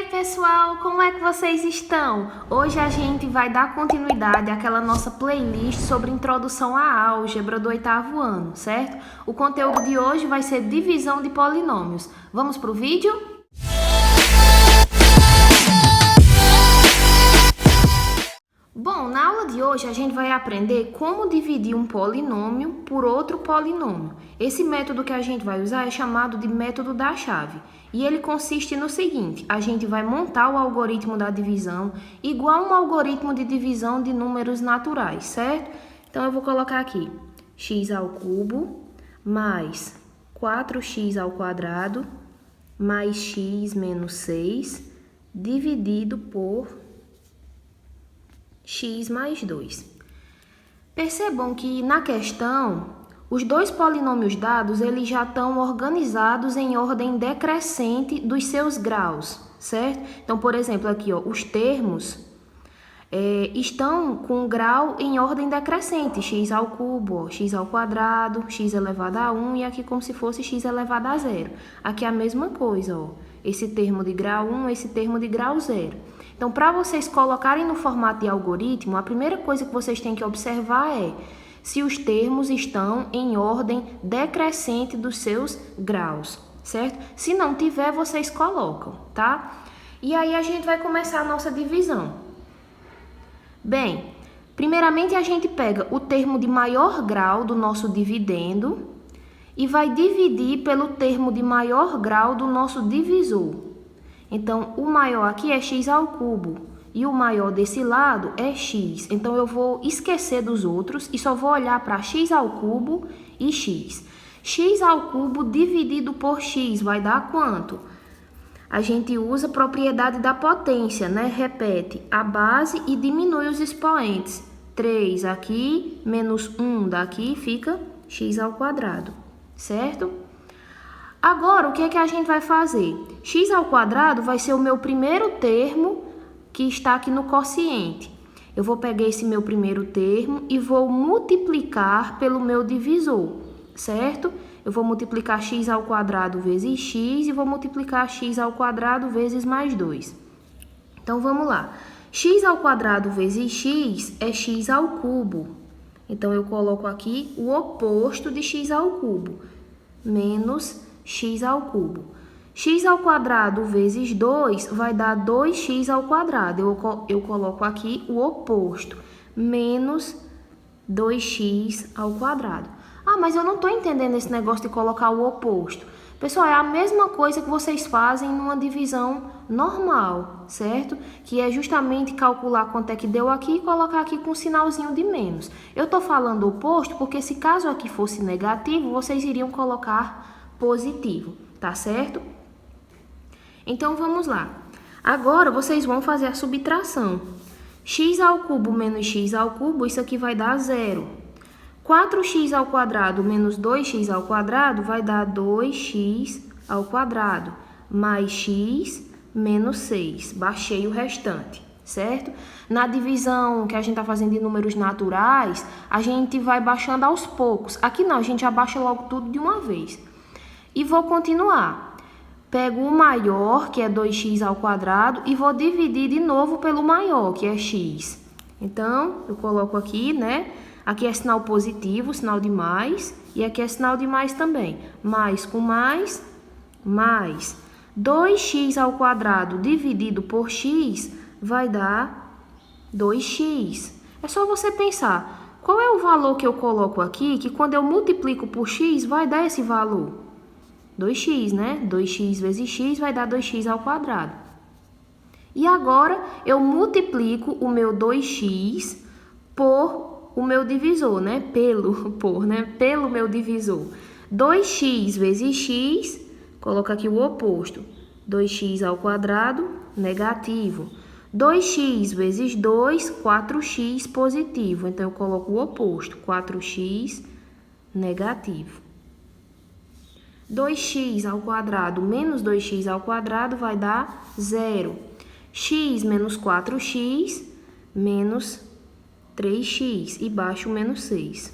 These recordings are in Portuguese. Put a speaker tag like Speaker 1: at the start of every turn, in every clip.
Speaker 1: aí, pessoal, como é que vocês estão? Hoje a gente vai dar continuidade àquela nossa playlist sobre introdução à álgebra do 8º ano, certo? O conteúdo de hoje vai ser divisão de polinômios. Vamos pro vídeo? Bom, na aula de hoje a gente vai aprender como dividir um polinômio por outro polinômio. Esse método que a gente vai usar é chamado de método da chave. E ele consiste no seguinte: a gente vai montar o algoritmo da divisão igual um algoritmo de divisão de números naturais, certo? Então eu vou colocar aqui x ao cubo mais 4x ao quadrado mais x menos 6 dividido por x mais 2. Percebam que na questão, os dois polinômios dados eles já estão organizados em ordem decrescente dos seus graus, certo? Então, por exemplo, aqui, ó, os termos estão com grau em ordem decrescente, x ao cubo, ó, x ao quadrado, x elevado a 1 e aqui como se fosse x elevado a 0. Aqui é a mesma coisa, ó, esse termo de grau 1, esse termo de grau 0. Então, para vocês colocarem no formato de algoritmo, a primeira coisa que vocês têm que observar é se os termos estão em ordem decrescente dos seus graus, certo? Se não tiver, vocês colocam, tá? E aí a gente vai começar a nossa divisão. Bem, primeiramente a gente pega o termo de maior grau do nosso dividendo e vai dividir pelo termo de maior grau do nosso divisor. Então, o maior aqui é x ao cubo e o maior desse lado é x. Então, eu vou esquecer dos outros e só vou olhar para x ao cubo e x. X ao cubo dividido por x vai dar quanto? A gente usa a propriedade da potência, né? Repete a base e diminui os expoentes. 3 aqui, menos 1 daqui, fica x ao quadrado, certo? Agora, o que é que a gente vai fazer? X ao quadrado vai ser o meu primeiro termo que está aqui no quociente. Eu vou pegar esse meu primeiro termo e vou multiplicar pelo meu divisor, certo? Eu vou multiplicar x ao quadrado vezes x e vou multiplicar x ao quadrado vezes mais 2. Então, vamos lá. X ao quadrado vezes x é x ao cubo. Então, eu coloco aqui o oposto de x ao cubo, menos x ao cubo. X ao quadrado vezes 2 vai dar 2x ao quadrado. Eu coloco aqui o oposto, menos 2x ao quadrado. Ah, mas eu não estou entendendo esse negócio de colocar o oposto. Pessoal, é a mesma coisa que vocês fazem numa divisão normal, certo? Que é justamente calcular quanto é que deu aqui e colocar aqui com um sinalzinho de menos. Eu estou falando oposto porque se caso aqui fosse negativo, vocês iriam colocar positivo, tá certo? Então, vamos lá. Agora, vocês vão fazer a subtração. X ao cubo menos x ao cubo, isso aqui vai dar 0. 4x ao quadrado menos 2x ao quadrado vai dar 2x ao quadrado, mais x menos 6. Baixei o restante, certo? Na divisão que a gente está fazendo de números naturais, a gente vai baixando aos poucos. Aqui não, a gente já baixa logo tudo de uma vez. E vou continuar. Pego o maior, que é 2x ao quadrado, e vou dividir de novo pelo maior, que é x. Então, eu coloco aqui, né? Aqui é sinal positivo, sinal de mais, e aqui é sinal de mais também. Mais com mais, mais. 2x ao quadrado dividido por x vai dar 2x. É só você pensar, qual é o valor que eu coloco aqui, que quando eu multiplico por x vai dar esse valor? 2x, né? 2x vezes x vai dar 2x ao quadrado. E agora, eu multiplico o meu 2x por o meu divisor, né? Pelo meu divisor. 2x vezes x, coloca aqui o oposto. 2x ao quadrado, negativo. 2x vezes 2, 4x positivo. Então, eu coloco o oposto, 4x negativo. 2x ao quadrado menos 2x ao quadrado vai dar 0. X menos 4x menos 3x e baixo menos 6.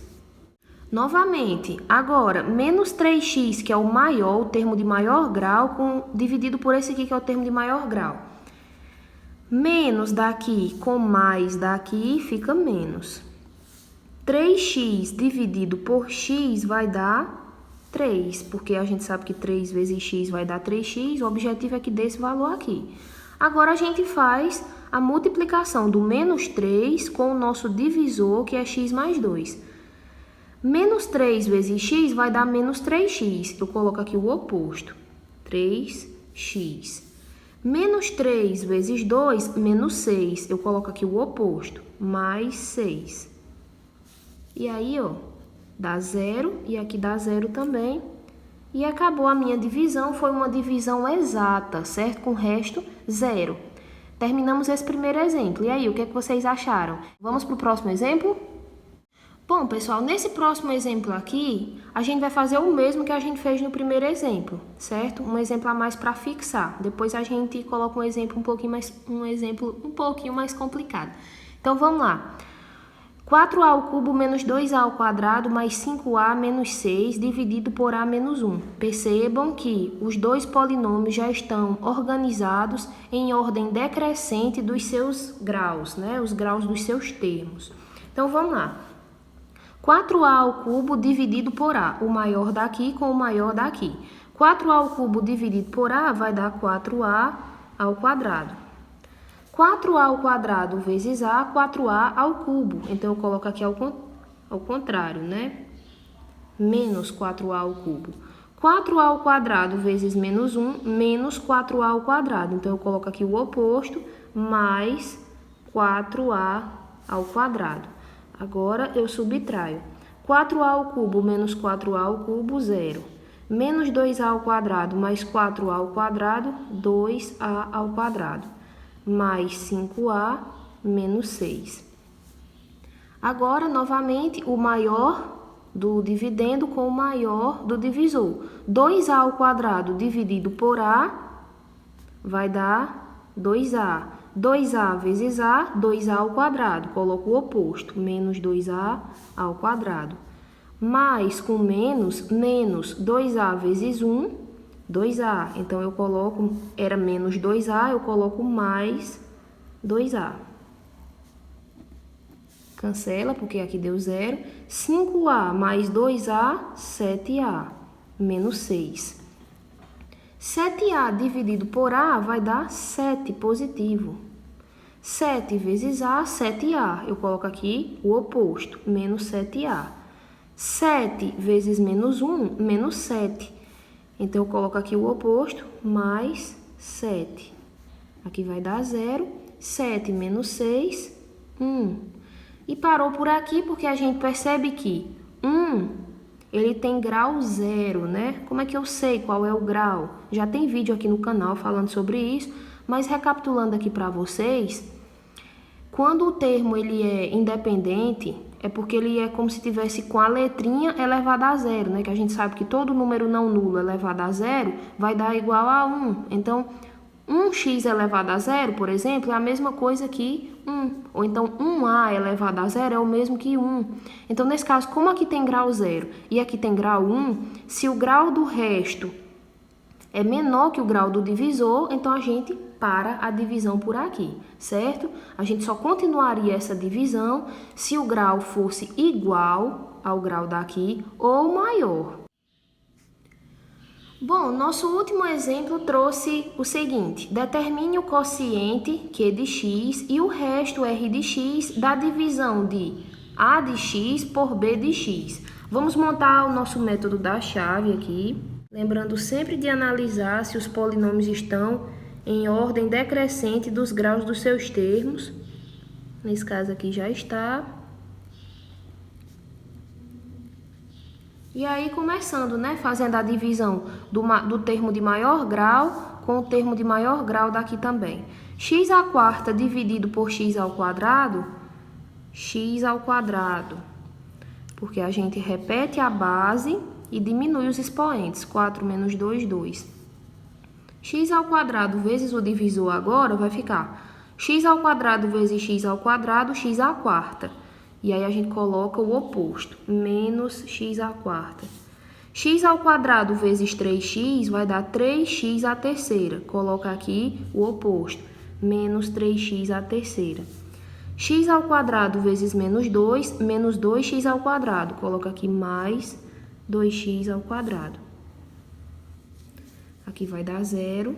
Speaker 1: Novamente, agora, menos 3x, que é o maior, o termo de maior grau, dividido por esse aqui, que é o termo de maior grau. Menos daqui com mais daqui fica menos. 3x dividido por x vai dar 3, porque a gente sabe que 3 vezes x vai dar 3x, o objetivo é que dê esse valor aqui. Agora a gente faz a multiplicação do menos 3 com o nosso divisor, que é x mais 2. Menos 3 vezes x vai dar menos 3x. Eu coloco aqui o oposto. 3x. Menos 3 vezes 2, menos 6. Eu coloco aqui o oposto. Mais 6. E aí, ó, dá 0. E aqui dá 0 também. E acabou a minha divisão. Foi uma divisão exata, certo? Com o resto, 0. Terminamos esse primeiro exemplo. E aí, o que é que vocês acharam? Vamos para o próximo exemplo? Bom, pessoal, nesse próximo exemplo aqui, a gente vai fazer o mesmo que a gente fez no primeiro exemplo, certo? Um exemplo a mais para fixar. Depois a gente coloca um exemplo um pouquinho mais complicado. Então, vamos lá. 4a ao cubo menos 2a ao quadrado mais 5a menos 6 dividido por a menos 1. Percebam que os dois polinômios já estão organizados em ordem decrescente dos seus graus, né? Os graus dos seus termos. Então, vamos lá. 4a ao cubo dividido por a, o maior daqui com o maior daqui. 4a ao cubo dividido por a vai dar 4a ao quadrado. 4a ao quadrado vezes a, 4a ao cubo. Então, eu coloco aqui ao contrário, né? Menos 4a ao cubo. 4a ao quadrado vezes menos 1, menos 4a ao quadrado. Então, eu coloco aqui o oposto, mais 4a ao quadrado. Agora, eu subtraio. 4a ao cubo menos 4a ao cubo, 0. Menos 2a ao quadrado mais 4a ao quadrado, 2a ao quadrado. Mais 5a menos 6. Agora, novamente, o maior do dividendo com o maior do divisor. 2a ao quadrado dividido por a vai dar 2a. 2a vezes a, 2a ao quadrado. Coloco o oposto, menos 2a ao quadrado. Mais com menos, menos 2a vezes 1, 2a. Então, eu coloco, era menos 2a, eu coloco mais 2a. Cancela, porque aqui deu 0. 5a mais 2a, 7a, menos 6. 7a dividido por a vai dar 7 positivo. 7 vezes a, 7a. Eu coloco aqui o oposto, menos 7a. 7 vezes menos 1, menos 7. Então, eu coloco aqui o oposto, mais 7. Aqui vai dar 0. 7 menos 6, 1. E parou por aqui porque a gente percebe que 1... ele tem grau 0, né? Como é que eu sei qual é o grau? Já tem vídeo aqui no canal falando sobre isso, mas recapitulando aqui para vocês, quando o termo ele é independente, é porque ele é como se tivesse com a letrinha elevada a 0, né? Que a gente sabe que todo número não nulo elevado a 0 vai dar igual a 1. Então, 1x elevado a 0, por exemplo, é a mesma coisa que 1. Ou então, 1a elevado a 0 é o mesmo que 1. Então, nesse caso, como aqui tem grau 0 e aqui tem grau 1, se o grau do resto é menor que o grau do divisor, então a gente para a divisão por aqui, certo? A gente só continuaria essa divisão se o grau fosse igual ao grau daqui ou maior. Bom, nosso último exemplo trouxe o seguinte: determine o quociente Q de x e o resto R de x da divisão de A de x por B de x. Vamos montar o nosso método da chave aqui, lembrando sempre de analisar se os polinômios estão em ordem decrescente dos graus dos seus termos. Nesse caso aqui já está. E aí, começando, né, fazendo a divisão do termo de maior grau com o termo de maior grau daqui também. X à quarta dividido por x ao quadrado, porque a gente repete a base e diminui os expoentes. 4 menos 2, 2. X ao quadrado vezes o divisor agora vai ficar x ao quadrado vezes x ao quadrado, x à quarta. E aí, a gente coloca o oposto, menos x à quarta. X ao quadrado vezes 3x vai dar 3x à terceira. Coloca aqui o oposto, menos 3x à terceira. X ao quadrado vezes menos 2, menos 2x ao quadrado. Coloca aqui mais 2x ao quadrado. Aqui vai dar 0.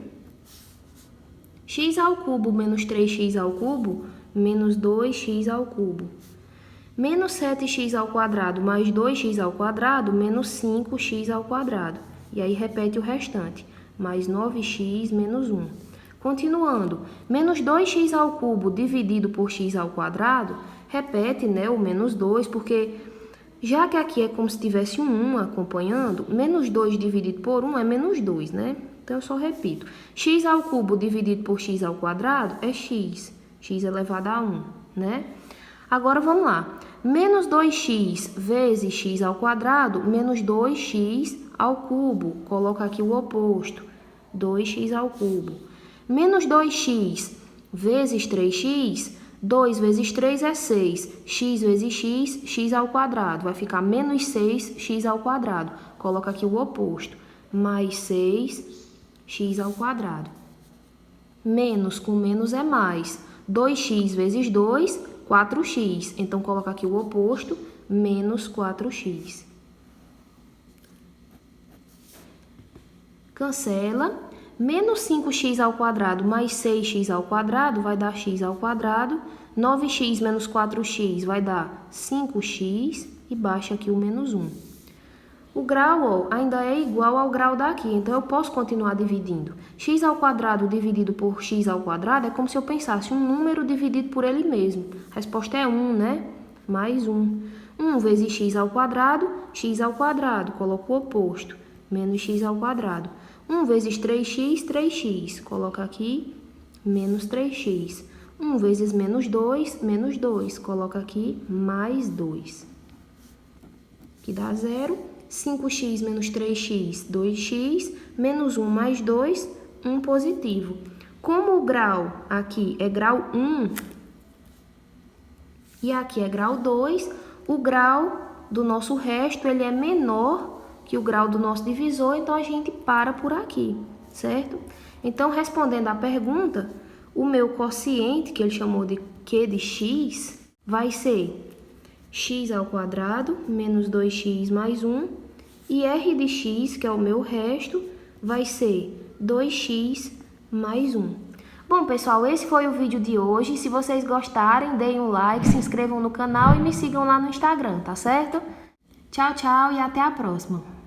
Speaker 1: X ao cubo menos 3x ao cubo, menos 2x ao cubo. Menos 7x ao quadrado mais 2x ao quadrado, menos 5x ao quadrado. E aí repete o restante, mais 9x menos 1. Continuando, menos 2x ao cubo dividido por x ao quadrado, repete, né, o menos 2, porque já que aqui é como se tivesse um 1 acompanhando, menos 2 dividido por 1 é menos 2, né? Então, eu só repito. X ao cubo dividido por x ao quadrado é x. X elevado a 1, né? Agora, vamos lá. Menos 2x vezes x ao quadrado, menos 2x ao cubo. Coloca aqui o oposto. 2x ao cubo. Menos 2x vezes 3x, 2 vezes 3 é 6. X vezes x, x ao quadrado. Vai ficar menos 6x ao quadrado. Coloca aqui o oposto. Mais 6x ao quadrado. Menos com menos é mais. 2x vezes 2, 4x. Então, coloca aqui o oposto, menos 4x. Cancela. Menos 5x ao quadrado mais 6x ao quadrado vai dar x ao quadrado. 9x menos 4x vai dar 5x. E baixa aqui o menos 1. O grau, ó, ainda é igual ao grau daqui, então eu posso continuar dividindo. X ao quadrado dividido por x ao quadrado é como se eu pensasse um número dividido por ele mesmo. A resposta é 1, né? Mais 1. 1 vezes x ao quadrado, coloco o oposto, menos x ao quadrado. 1 vezes 3x, 3x, coloca aqui, menos 3x. 1 vezes menos 2, coloca aqui, mais 2. Que dá 0. 5x menos 3x, 2x, menos 1 mais 2, 1 positivo. Como o grau aqui é grau 1 e aqui é grau 2, o grau do nosso resto ele é menor que o grau do nosso divisor, então a gente para por aqui, certo? Então, respondendo à pergunta, o meu quociente, que ele chamou de Q de x, vai ser x ao quadrado menos 2x mais 1, e r de x, que é o meu resto, vai ser 2x mais 1. Bom, pessoal, esse foi o vídeo de hoje. Se vocês gostarem, deem um like, se inscrevam no canal e me sigam lá no Instagram, tá certo? Tchau, tchau e até a próxima!